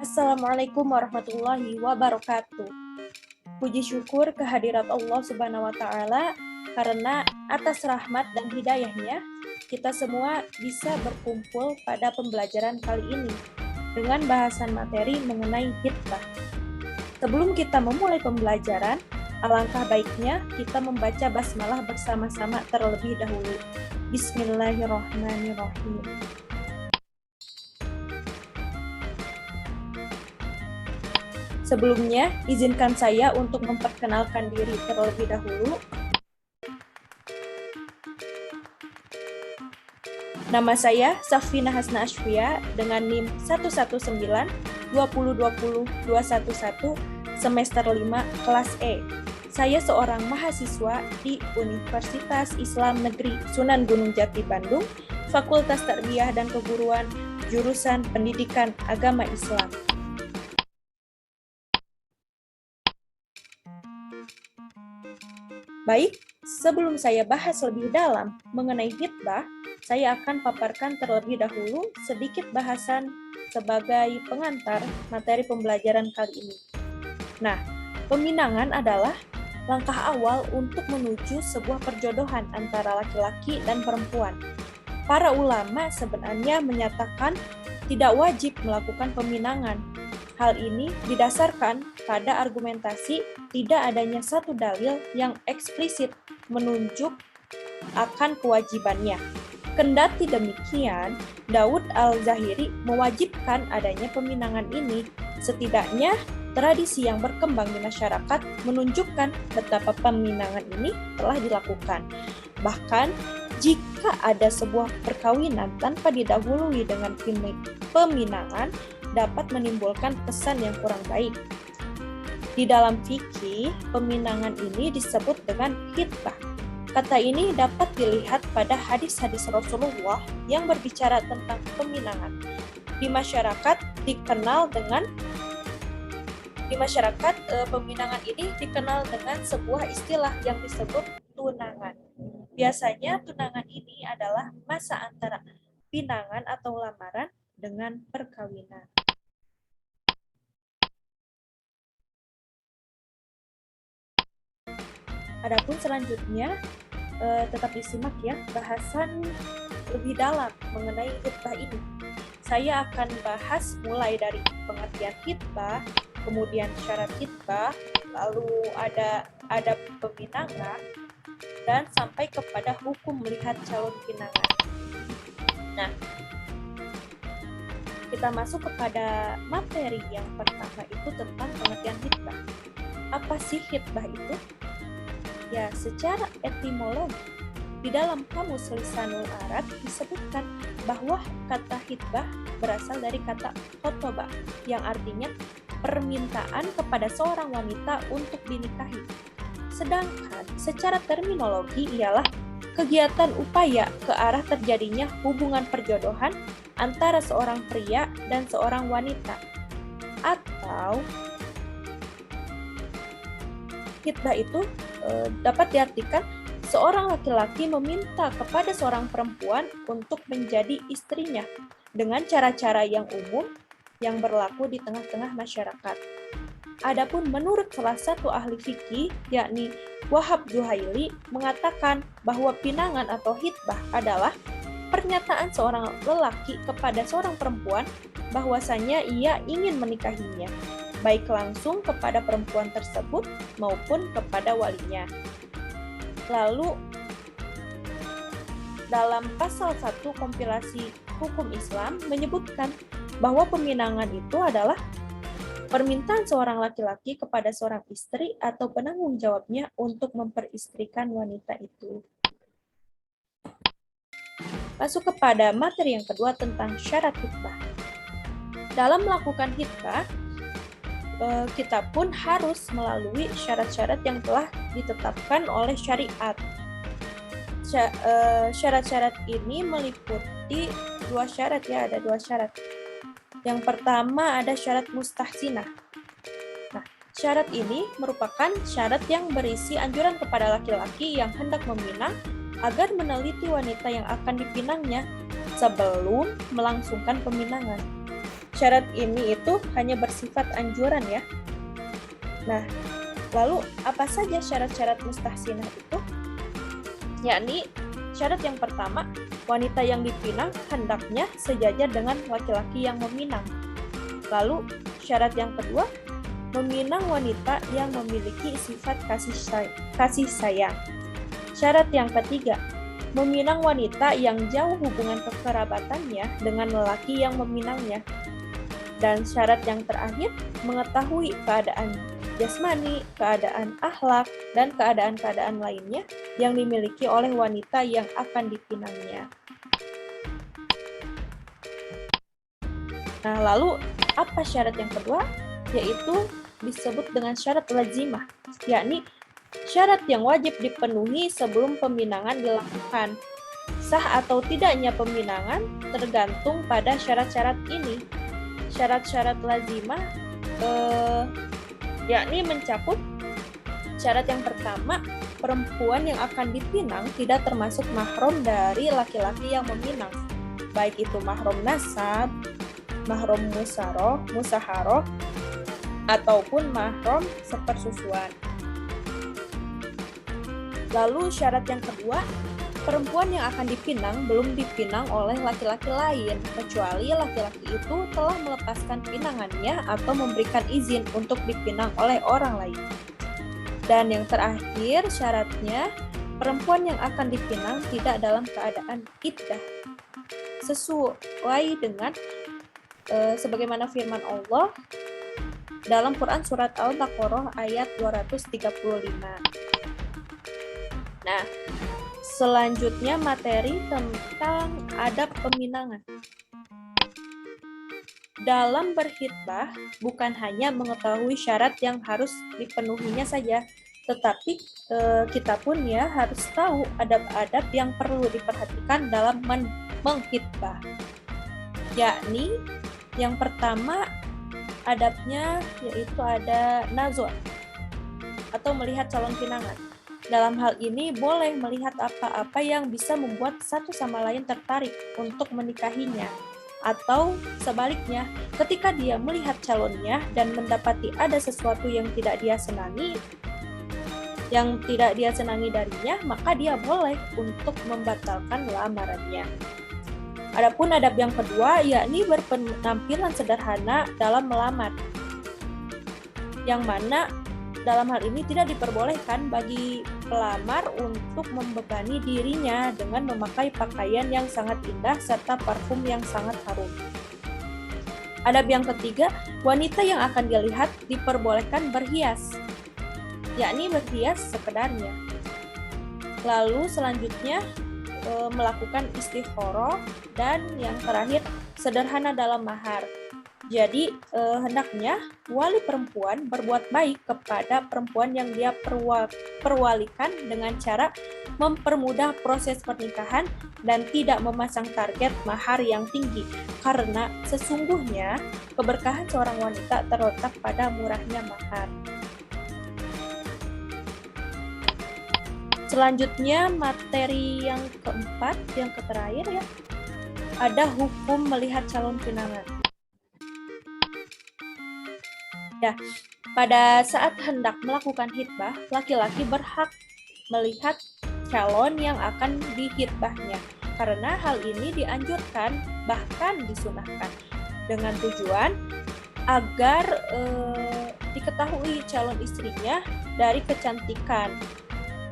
Assalamualaikum warahmatullahi wabarakatuh. Puji syukur kehadirat Allah Subhanahu wa Ta'ala, karena atas rahmat dan hidayahnya, kita semua bisa berkumpul pada pembelajaran kali ini dengan bahasan materi mengenai hitbah. Sebelum kita memulai pembelajaran, alangkah baiknya kita membaca basmalah bersama-sama terlebih dahulu. Bismillahirrahmanirrahim. Sebelumnya, izinkan saya untuk memperkenalkan diri terlebih dahulu. Nama saya Safina Hasna Ashfia dengan NIM 119-2020211 semester 5 kelas E. Saya seorang mahasiswa di Universitas Islam Negeri Sunan Gunung Jati Bandung, Fakultas Tarbiyah dan Keguruan, jurusan Pendidikan Agama Islam. Baik, sebelum saya bahas lebih dalam mengenai hitbah, saya akan paparkan terlebih dahulu sedikit bahasan sebagai pengantar materi pembelajaran kali ini. Nah, peminangan adalah langkah awal untuk menuju sebuah perjodohan antara laki-laki dan perempuan. Para ulama sebenarnya menyatakan tidak wajib melakukan peminangan. Hal ini didasarkan pada argumentasi tidak adanya satu dalil yang eksplisit menunjuk akan kewajibannya. Kendati demikian, Daud Al-Zahiri mewajibkan adanya peminangan ini. Setidaknya, tradisi yang berkembang di masyarakat menunjukkan betapa peminangan ini telah dilakukan. Bahkan, jika ada sebuah perkawinan tanpa didahului dengan peminangan, dapat menimbulkan kesan yang kurang baik. Di dalam fikih, peminangan ini disebut dengan hitbah. Kata ini dapat dilihat pada hadis-hadis Rasulullah yang berbicara tentang peminangan. Di masyarakat, peminangan ini dikenal dengan sebuah istilah yang disebut tunangan. Biasanya tunangan ini adalah masa antara pinangan atau lamaran dengan perkawinan. Adapun selanjutnya, tetap disimak ya bahasan lebih dalam mengenai hitbah ini. Saya akan bahas mulai dari pengertian hitbah, kemudian syarat hitbah, lalu ada peminangan, dan sampai kepada hukum melihat calon pinangan. Nah, kita masuk kepada materi yang pertama itu tentang pengertian hitbah. Apa sih hitbah itu? Ya, secara etimologi, di dalam kamus Lisanul Arab disebutkan bahwa kata hitbah berasal dari kata khotobah, yang artinya permintaan kepada seorang wanita untuk dinikahi. Sedangkan secara terminologi ialah kegiatan upaya ke arah terjadinya hubungan perjodohan antara seorang pria dan seorang wanita. Atau hitbah itu dapat diartikan seorang laki-laki meminta kepada seorang perempuan untuk menjadi istrinya dengan cara-cara yang umum yang berlaku di tengah-tengah masyarakat. Adapun menurut salah satu ahli fikih, yakni Wahab Zuhaili, mengatakan bahwa pinangan atau hitbah adalah pernyataan seorang lelaki kepada seorang perempuan bahwasanya ia ingin menikahinya, baik langsung kepada perempuan tersebut maupun kepada walinya. Lalu, dalam pasal 1 kompilasi hukum Islam menyebutkan bahwa peminangan itu adalah permintaan seorang laki-laki kepada seorang istri atau penanggung jawabnya untuk memperistrikan wanita itu. Masuk kepada materi yang kedua tentang syarat hitbah. Dalam melakukan hitbah, kita pun harus melalui syarat-syarat yang telah ditetapkan oleh syariat. Syarat-syarat ini meliputi dua syarat ya, ada dua syarat. Yang pertama ada syarat mustahsinah. Nah, syarat ini merupakan syarat yang berisi anjuran kepada laki-laki yang hendak meminang agar meneliti wanita yang akan dipinangnya sebelum melangsungkan peminangan. syarat ini itu hanya bersifat anjuran ya. Nah, lalu apa saja syarat-syarat mustahsinah itu? Yakni syarat yang pertama, wanita yang dipinang hendaknya sejajar dengan laki-laki yang meminang. Lalu syarat yang kedua, meminang wanita yang memiliki sifat kasih sayang. Syarat yang ketiga, meminang wanita yang jauh hubungan kekerabatannya dengan lelaki yang meminangnya. Dan syarat yang terakhir, mengetahui keadaan jasmani, keadaan akhlak, dan keadaan-keadaan lainnya yang dimiliki oleh wanita yang akan dipinangnya. Nah, lalu apa syarat yang kedua? Yaitu disebut dengan syarat lazimah, yakni syarat yang wajib dipenuhi sebelum peminangan dilakukan. Sah atau tidaknya peminangan tergantung pada syarat-syarat ini. Syarat-syarat lazimah yakni mencakup syarat yang pertama, perempuan yang akan dipinang tidak termasuk mahram dari laki-laki yang meminang, baik itu mahram nasab, mahram musaharoh, ataupun mahram sepersusuan. Lalu syarat yang kedua, perempuan yang akan dipinang belum dipinang oleh laki-laki lain, kecuali laki-laki itu telah melepaskan pinangannya atau memberikan izin untuk dipinang oleh orang lain. Dan yang terakhir syaratnya, perempuan yang akan dipinang tidak dalam keadaan iddah, sesuai dengan sebagaimana firman Allah dalam Quran Surat Al-Baqarah ayat 235. Nah, selanjutnya materi tentang adab peminangan. Dalam berkhitbah, bukan hanya mengetahui syarat yang harus dipenuhinya saja, tetapi kita pun ya harus tahu adab-adab yang perlu diperhatikan dalam mengkhitbah. Yakni, yang pertama adabnya yaitu ada nazar atau melihat calon pinangan. Dalam hal ini boleh melihat apa-apa yang bisa membuat satu sama lain tertarik untuk menikahinya. Atau sebaliknya, ketika dia melihat calonnya dan mendapati ada sesuatu yang tidak dia senangi darinya, maka dia boleh untuk membatalkan lamarannya. Adapun adab yang kedua, yakni berpenampilan sederhana dalam melamar. Yang mana dalam hal ini tidak diperbolehkan bagi pelamar untuk membebani dirinya dengan memakai pakaian yang sangat indah serta parfum yang sangat harum. Adab yang ketiga, wanita yang akan dilihat diperbolehkan berhias, yakni berhias sekedarnya. Lalu selanjutnya melakukan istikharah, dan yang terakhir sederhana dalam mahar. Jadi hendaknya wali perempuan berbuat baik kepada perempuan yang dia perwalikan dengan cara mempermudah proses pernikahan dan tidak memasang target mahar yang tinggi, karena sesungguhnya keberkahan seorang wanita terletak pada murahnya mahar. Selanjutnya materi yang keempat, yang terakhir ya, ada hukum melihat calon pinangan. Ya, pada saat hendak melakukan khitbah, laki-laki berhak melihat calon yang akan dihitbahnya, karena hal ini dianjurkan, bahkan disunahkan, dengan tujuan agar diketahui calon istrinya dari kecantikan,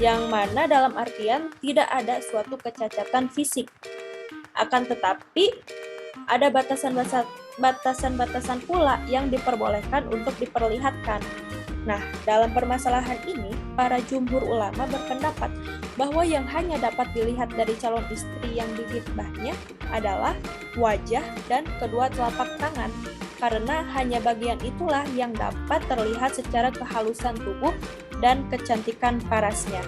yang mana dalam artian tidak ada suatu kecacatan fisik. Akan tetapi, ada batasan-batasan pula yang diperbolehkan untuk diperlihatkan. Nah, dalam permasalahan ini, para jumhur ulama berpendapat bahwa yang hanya dapat dilihat dari calon istri yang dihitbahnya adalah wajah dan kedua telapak tangan, karena hanya bagian itulah yang dapat terlihat secara kehalusan tubuh dan kecantikan parasnya.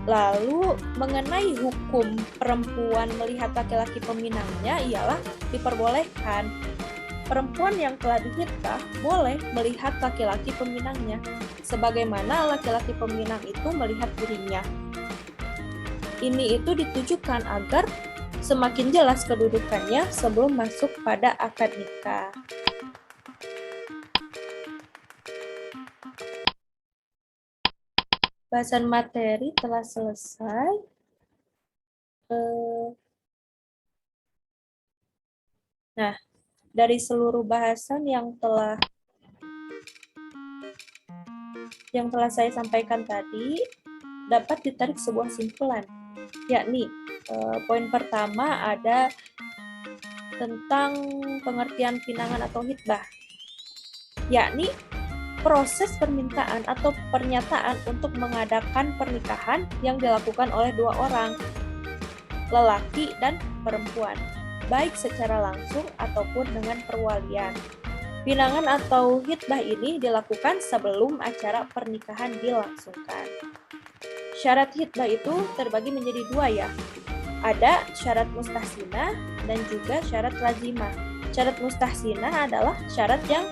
Lalu mengenai hukum perempuan melihat laki-laki peminangnya ialah diperbolehkan. Perempuan yang telah dihitbah boleh melihat laki-laki peminangnya, sebagaimana laki-laki peminang itu melihat dirinya. Ini itu ditujukan agar semakin jelas kedudukannya sebelum masuk pada akad nikah. Bahasan materi telah selesai. Nah, dari seluruh bahasan yang telah saya sampaikan tadi, dapat ditarik sebuah simpulan, yakni poin pertama ada tentang pengertian pinangan atau hitbah, yakni proses permintaan atau pernyataan untuk mengadakan pernikahan yang dilakukan oleh dua orang, lelaki dan perempuan, baik secara langsung ataupun dengan perwalian. Pinangan atau hitbah ini dilakukan sebelum acara pernikahan dilangsungkan. Syarat hitbah itu terbagi menjadi dua ya. Ada syarat mustahsinah dan juga syarat lazimah. Syarat mustahsinah adalah syarat yang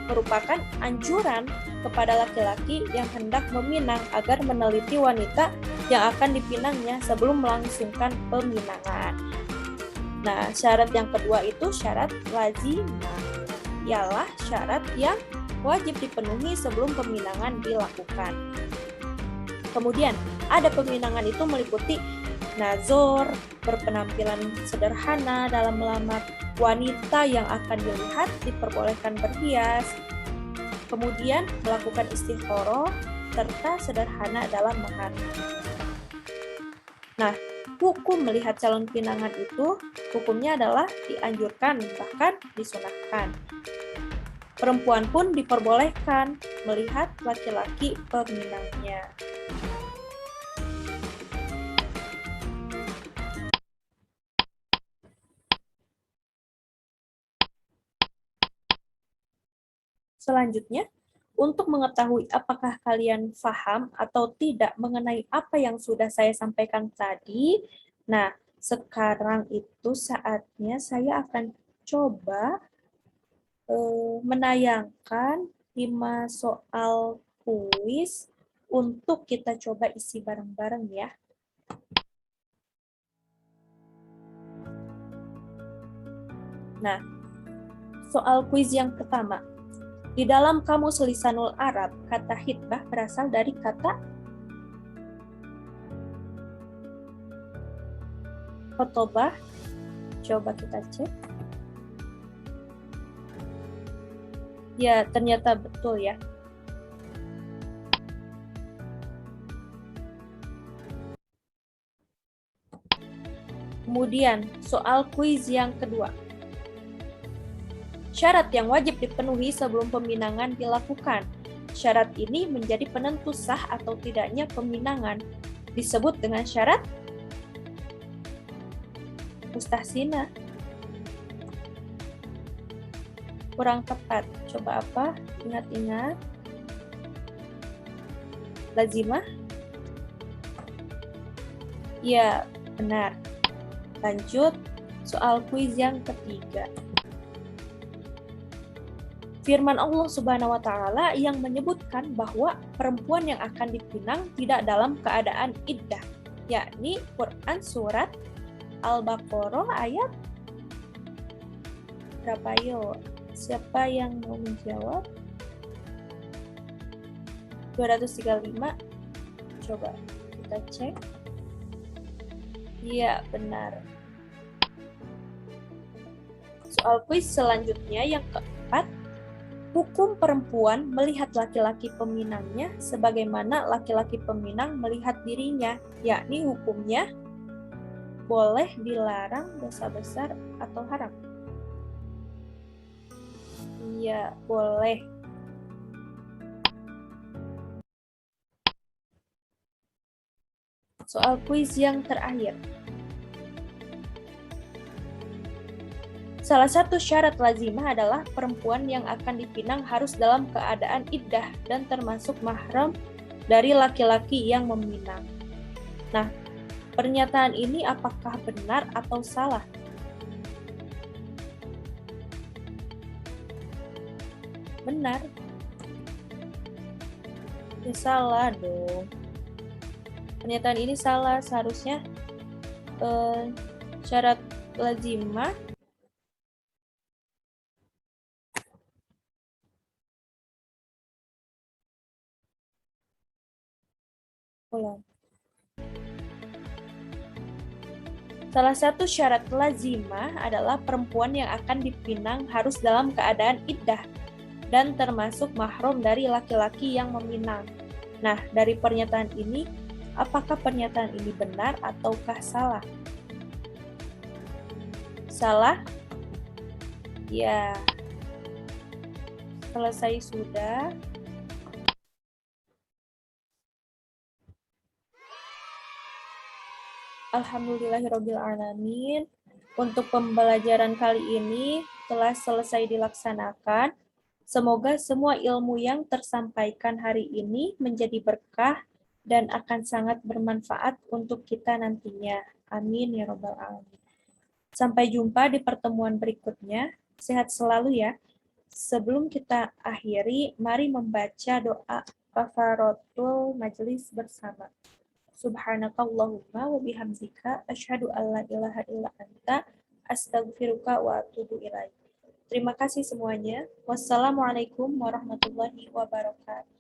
merupakan anjuran kepada laki-laki yang hendak meminang agar meneliti wanita yang akan dipinangnya sebelum melangsungkan peminangan. Nah, syarat yang kedua itu syarat lazimah, ialah syarat yang wajib dipenuhi sebelum peminangan dilakukan. Kemudian, ada peminangan itu meliputi nazor, berpenampilan sederhana dalam melamar, wanita yang akan dilihat diperbolehkan berhias, kemudian melakukan istikharah, serta sederhana dalam mahar. Nah, hukum melihat calon pinangan itu, hukumnya adalah dianjurkan, bahkan disunahkan. Perempuan pun diperbolehkan melihat laki-laki peminangnya. Selanjutnya, untuk mengetahui apakah kalian paham atau tidak mengenai apa yang sudah saya sampaikan tadi, nah, sekarang itu saatnya saya akan coba menayangkan 5 soal kuis untuk kita coba isi bareng-bareng ya. Nah, soal kuis yang pertama. Di dalam Kamus Lisanul Arab, kata hitbah berasal dari kata khotobah. Coba kita cek. Ya, ternyata betul ya. Kemudian, soal kuis yang kedua. Syarat yang wajib dipenuhi sebelum peminangan dilakukan. Syarat ini menjadi penentu sah atau tidaknya peminangan. Disebut dengan syarat mustahsinah. Kurang tepat. Coba apa? Ingat-ingat. Lazimah? Ya, benar. Lanjut, soal kuis yang ketiga. Firman Allah Subhanahu wa Ta'ala yang menyebutkan bahwa perempuan yang akan dipinang tidak dalam keadaan iddah, yakni Quran Surat Al-Baqarah ayat berapa yo? Siapa yang mau menjawab? 235. Coba kita cek. Iya, benar. Soal kuis selanjutnya yang keempat. Hukum perempuan melihat laki-laki peminangnya sebagaimana laki-laki peminang melihat dirinya, yakni hukumnya boleh, dilarang, dosa besar, atau haram. Iya, boleh. Soal kuis yang terakhir. Salah satu syarat lazimah adalah perempuan yang akan dipinang harus dalam keadaan iddah dan termasuk mahram dari laki-laki yang meminang. Nah, pernyataan ini apakah benar atau salah? Benar. Ya salah dong. Pernyataan ini salah, seharusnya Syarat lazimah ulang. Salah satu syarat lazimah adalah perempuan yang akan dipinang harus dalam keadaan iddah dan termasuk mahram dari laki-laki yang meminang. Nah, dari pernyataan ini, apakah pernyataan ini benar ataukah salah? Salah? Ya, selesai sudah. Alhamdulillahirrabbilalamin. Untuk pembelajaran kali ini telah selesai dilaksanakan. Semoga semua ilmu yang tersampaikan hari ini menjadi berkah dan akan sangat bermanfaat untuk kita nantinya. Amin ya robbal alamin. Sampai jumpa di pertemuan berikutnya. Sehat selalu ya. Sebelum kita akhiri, mari membaca doa kafaratul majelis bersama. Subhanakallahumma wa bihamdika asyhadu an la ilaha illa anta astaghfiruka wa atubu ilaik. Terima kasih semuanya. Wassalamualaikum warahmatullahi wabarakatuh.